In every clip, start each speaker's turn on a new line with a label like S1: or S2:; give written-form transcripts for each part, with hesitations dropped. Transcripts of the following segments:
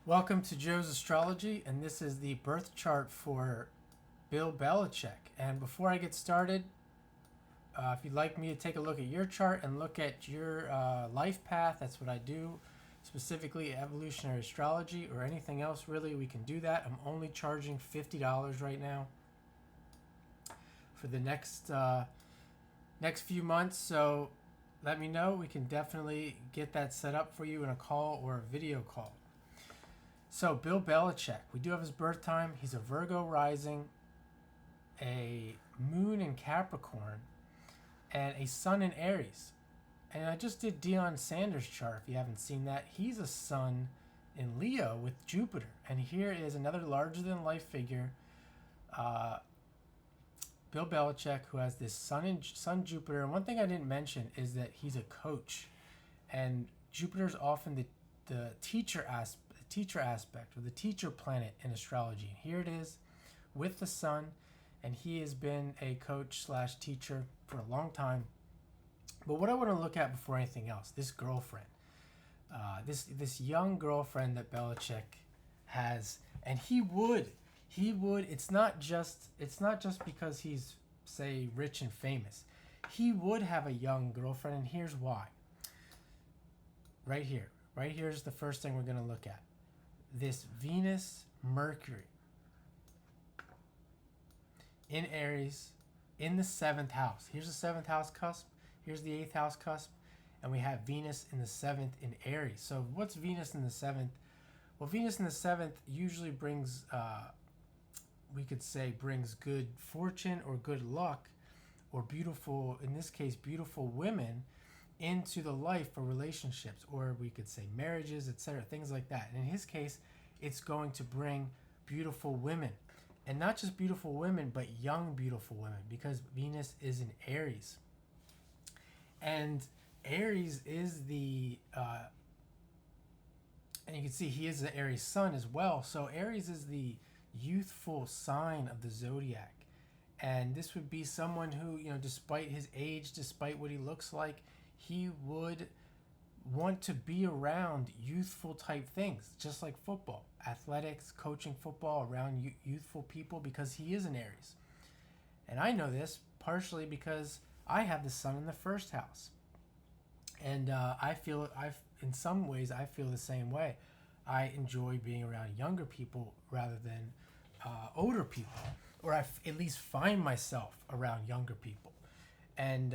S1: Welcome to Joe's Astrology, and this is the birth chart for Bill Belichick. And before I get started, if you'd like me to take a look at your chart and look at your life path, that's what I do, specifically evolutionary astrology or anything else, really, we can do that. I'm only charging $50 right now for the next few months, so let me know. We can definitely get that set up for you in a call or a video call. So, Bill Belichick, we do have his birth time. He's a Virgo Rising, a Moon in Capricorn, and a Sun in Aries. And I just did Deion Sanders' chart, if you haven't seen that. He's a Sun in Leo with Jupiter. And here is another larger-than-life figure, Bill Belichick, who has this Sun Jupiter. And one thing I didn't mention is that he's a coach. And Jupiter's often the teacher aspect or the teacher planet in astrology. And here it is with the sun, and he has been a coach slash teacher for a long time. But what I want to look at before anything else, this girlfriend, this young girlfriend that Belichick has, and he would. It's not just because he's, say, rich and famous. He would have a young girlfriend, and here's why. Right here's the first thing we're going to look at. This Venus Mercury in Aries in the 7th house. Here's the 7th house cusp. Here's the 8th house cusp. And we have Venus in the 7th in Aries. So what's Venus in the 7th? Well, Venus in the 7th usually brings, we could say, brings good fortune or good luck or beautiful, in this case, beautiful women into the life for relationships, or we could say marriages, etc., things like that. And in his case, it's going to bring beautiful women, and not just beautiful women, but young beautiful women, because Venus is in Aries, and Aries is the and you can see he is the Aries Sun as well. So Aries is the youthful sign of the zodiac, and this would be someone who, despite his age, despite what he looks like, he would want to be around youthful type things, just like football, athletics, coaching football around youthful people, because he is an Aries. And I know this partially because I have the sun in the first house. And in some ways, I feel the same way. I enjoy being around younger people rather than older people, or at least find myself around younger people. And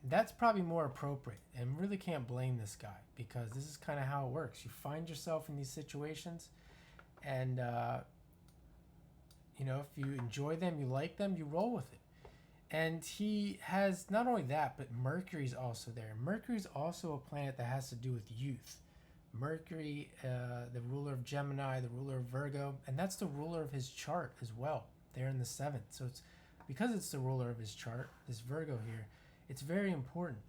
S1: that's probably more appropriate, and really can't blame this guy, because this is kind of how it works. You find yourself in these situations, and if you enjoy them, you like them, you roll with it. And he has not only that, but Mercury's also there. Mercury's also a planet that has to do with youth. Mercury, the ruler of Gemini, the ruler of Virgo, and that's the ruler of his chart as well. They're in the 7th. So because it's the ruler of his chart, this Virgo here, it's very important.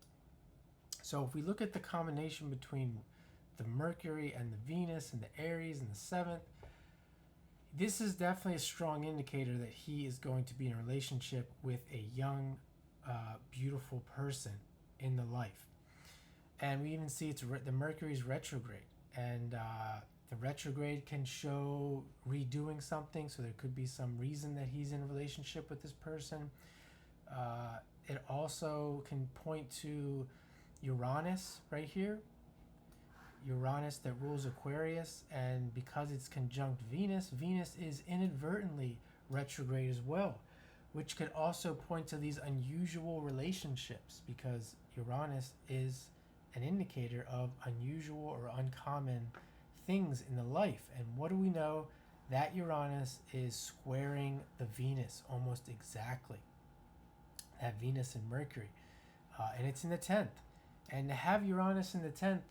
S1: So if we look at the combination between the Mercury and the Venus and the Aries and the 7th, this is definitely a strong indicator that he is going to be in a relationship with a young, beautiful person in the life. And we even see the Mercury's retrograde, and the retrograde can show redoing something, so there could be some reason that he's in a relationship with this person. It also can point to Uranus right here. Uranus that rules Aquarius, and because it's conjunct Venus, Venus is inadvertently retrograde as well, which could also point to these unusual relationships, because Uranus is an indicator of unusual or uncommon things in the life. And what do we know? That Uranus is squaring the Venus almost exactly. That Venus and Mercury. And it's in the 10th. And to have Uranus in the 10th,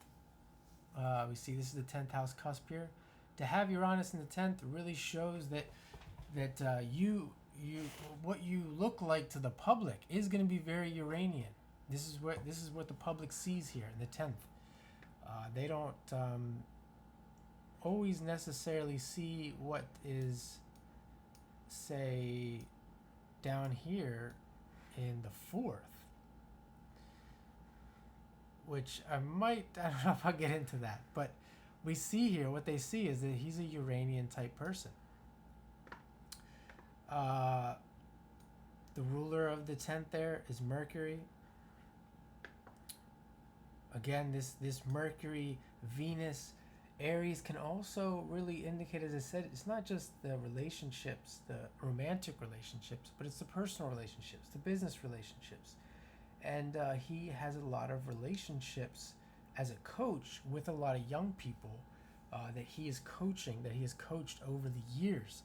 S1: we see this is the 10th house cusp here. To have Uranus in the 10th really shows that you what you look like to the public is going to be very Uranian. This is what the public sees here in the 10th. They don't always necessarily see what is, say, down here in the 4th, which I don't know if I'll get into that, but we see here, what they see is that he's a Uranian type person. The ruler of the 10th there is Mercury. Again, this Mercury, Venus, Aries can also really indicate, as I said, it's not just the relationships, the romantic relationships, but it's the personal relationships, the business relationships. And he has a lot of relationships as a coach with a lot of young people that he is coaching, that he has coached over the years,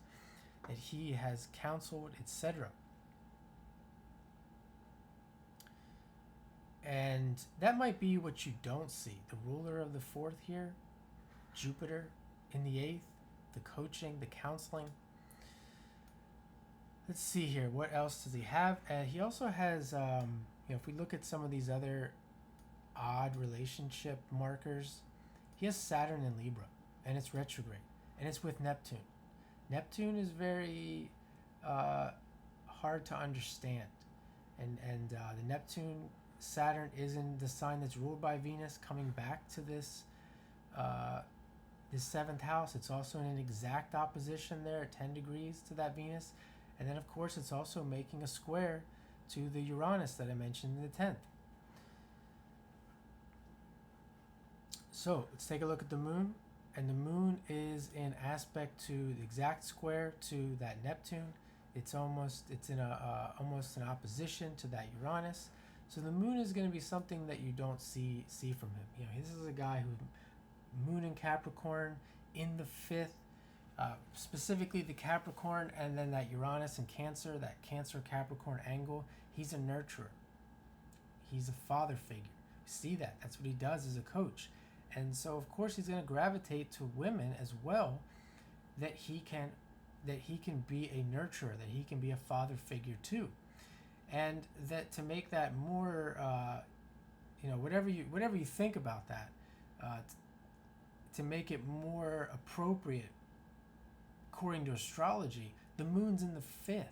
S1: that he has counseled, etc. And that might be what you don't see. The ruler of the 4th here, Jupiter in the 8th, the coaching, the counseling. Let's see here. What else does he have? He also has, if we look at some of these other odd relationship markers, he has Saturn in Libra, and it's retrograde, and it's with Neptune. Neptune is very hard to understand, and the Neptune Saturn is in the sign that's ruled by Venus, coming back to this this 7th house. It's also in an exact opposition there at 10 degrees to that Venus, and then of course it's also making a square to the Uranus that I mentioned in the 10th. So let's take a look at the moon, and the moon is in aspect to the exact square to that Neptune. It's in almost an opposition to that Uranus. So the moon is going to be something that you don't see from him. This is a guy who moon in Capricorn in the 5th, specifically the Capricorn, and then that Uranus in Cancer, that Cancer Capricorn angle. He's a nurturer. He's a father figure. See that? That's what he does as a coach. And so of course he's going to gravitate to women as well, that he can be a nurturer, that he can be a father figure too. And that to make that more, whatever you think about that, to make it more appropriate according to astrology, the moon's in the 5th.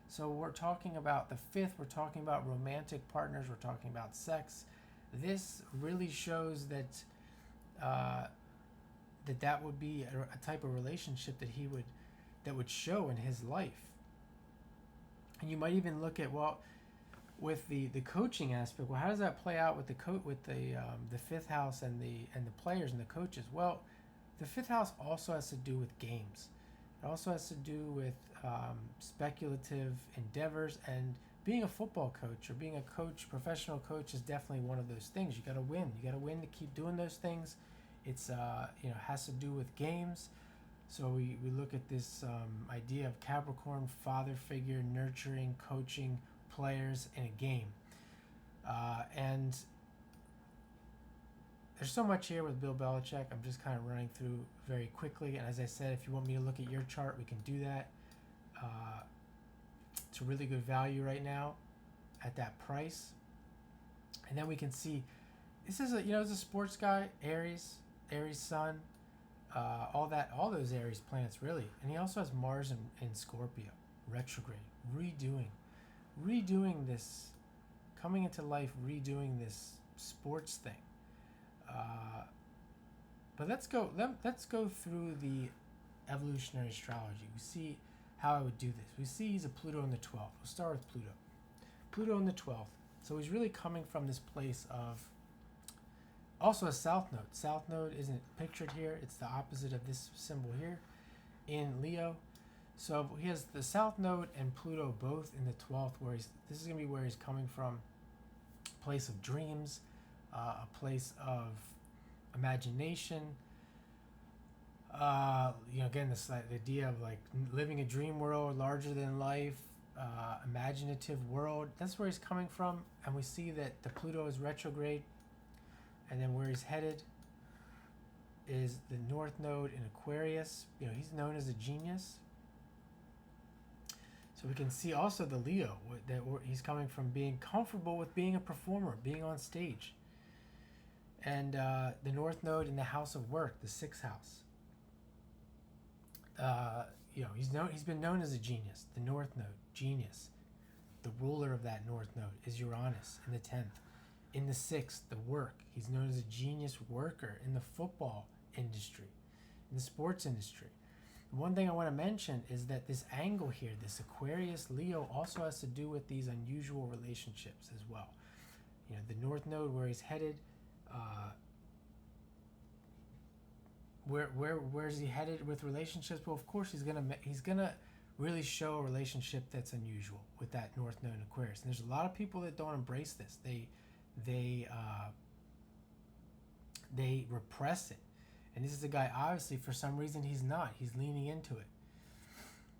S1: So we're talking about the 5th, we're talking about romantic partners, we're talking about sex. This really shows that that would be a type of relationship that would show in his life. And you might even look at, with the coaching aspect, how does that play out with the 5th house and the players and the coaches? Well, the 5th house also has to do with games. It also has to do with speculative endeavors, and being a football coach or being a coach, professional coach, is definitely one of those things. You got to win. You got to win to keep doing those things. It's has to do with games. So we look at this idea of Capricorn, father figure, nurturing, coaching players in a game. And there's so much here with Bill Belichick. I'm just kind of running through very quickly. And as I said, if you want me to look at your chart, we can do that. It's a really good value right now at that price. And then we can see, this is it's a sports guy, Aries Sun, all those Aries planets really. And he also has Mars in Scorpio, retrograde, redoing this, coming into life, redoing this sports thing. But let's go through the evolutionary astrology. We see how I would do this. We see he's a Pluto in the 12th. We'll start with Pluto. Pluto in the 12th. So he's really coming from this place of also a South Node. South Node isn't pictured here. It's the opposite of this symbol here in Leo. So he has the South Node and Pluto both in the 12th, this is going to be where he's coming from. A place of dreams, a place of imagination. Again, this idea of like living a dream world, larger than life, imaginative world. That's where he's coming from. And we see that the Pluto is retrograde. And then where he's headed is the North Node in Aquarius. He's known as a genius. So we can see also the Leo, that he's coming from being comfortable with being a performer, being on stage. And the North Node in the house of work, the 6th house. He's been known as a genius. The North Node, genius. The ruler of that North Node is Uranus in the 10th. In the 6th, the work. He's known as a genius worker. In the football, industry, in the sports industry. One thing I want to mention is that this angle here, this Aquarius Leo, also has to do with these unusual relationships as well. You know, the North Node, where he's headed, where's he headed with relationships? Well, of course he's gonna really show a relationship that's unusual with that North Node in Aquarius. And there's a lot of people that don't embrace this. They repress it. And this is a guy, obviously, for some reason, he's not. He's leaning into it.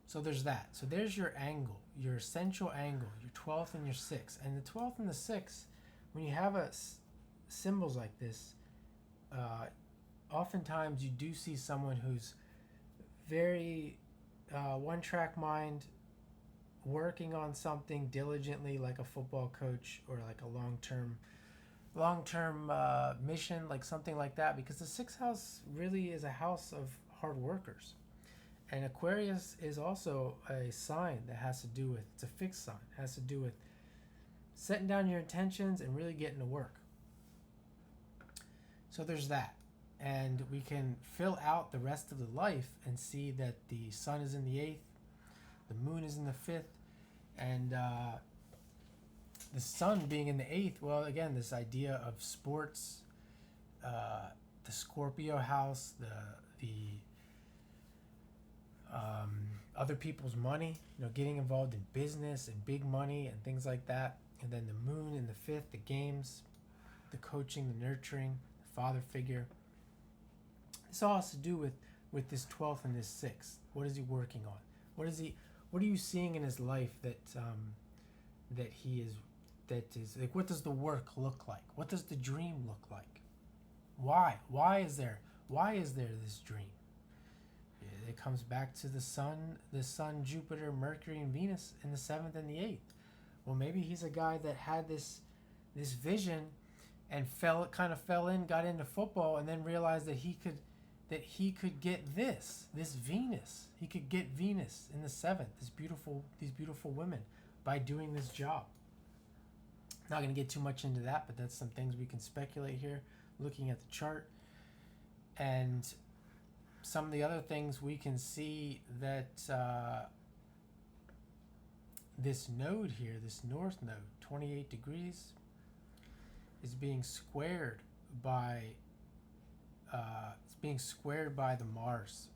S1: So there's that. So there's your angle, your essential angle, your 12th and your 6th. And the 12th and the 6th, when you have symbols like this, oftentimes you do see someone who's very one-track mind, working on something diligently, like a football coach or like a long-term mission, like something like that, because the 6th house really is a house of hard workers. And Aquarius is also a sign that has to do with, it's a fixed sign, it has to do with setting down your intentions and really getting to work. So there's that. And we can fill out the rest of the life and see that the sun is in the 8th, the moon is in the 5th, and the sun being in the 8th, well, again, this idea of sports, the Scorpio house, the other people's money, you know, getting involved in business and big money and things like that. And then the moon in the 5th, the games, the coaching, the nurturing, the father figure. This all has to do with this 12th and this 6th. What is he working on? What are you seeing in his life that is like, what does the work look like? What does the dream look like? Why is there this dream? It comes back to the sun, Jupiter, Mercury, and Venus in the 7th and the 8th. Well, maybe he's a guy that had this vision and fell in, got into football, and then realized that he could get this Venus. He could get Venus in the 7th, these beautiful women, by doing this job. Not going to get too much into that, but that's some things we can speculate here, looking at the chart. And some of the other things we can see that this node here, this North Node, 28 degrees, is being squared by the Mars,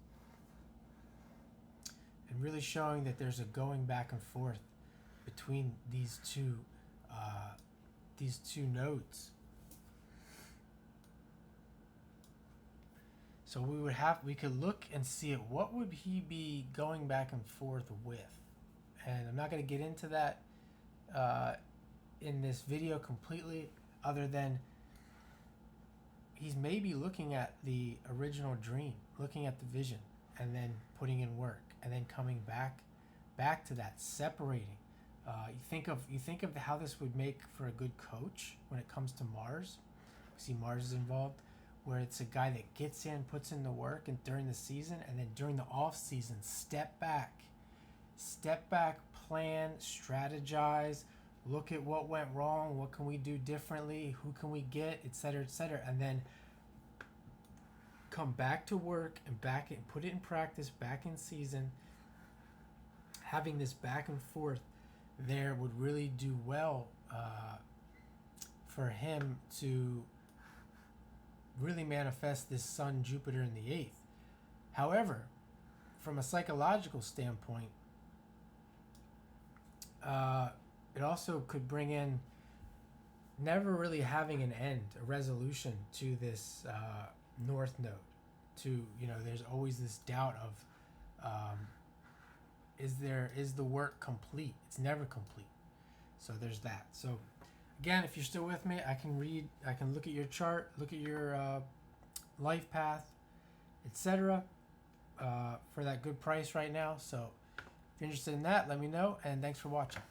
S1: and really showing that there's a going back and forth between these two nodes. So we could look and see it. What would he be going back and forth with? And I'm not going to get into that in this video completely, other than he's maybe looking at the original dream, looking at the vision, and then putting in work, and then coming back to that, separating. You think of how this would make for a good coach when it comes to Mars. We see Mars is involved, where it's a guy that gets in, puts in the work, and during the season, and then during the off season, step back, plan, strategize, look at what went wrong, what can we do differently, who can we get, etc., and then come back to work and put it in practice, back in season. Having this back and forth there would really do well for him to really manifest this Sun, Jupiter in the 8th. However, from a psychological standpoint, it also could bring in never really having an end, a resolution to this North Node. There's always this doubt of is the work complete? It's never complete. So there's that. So again, if you're still with me, I can look at your chart, look at your life path, etc. For that good price right now. So if you're interested in that, let me know, and thanks for watching.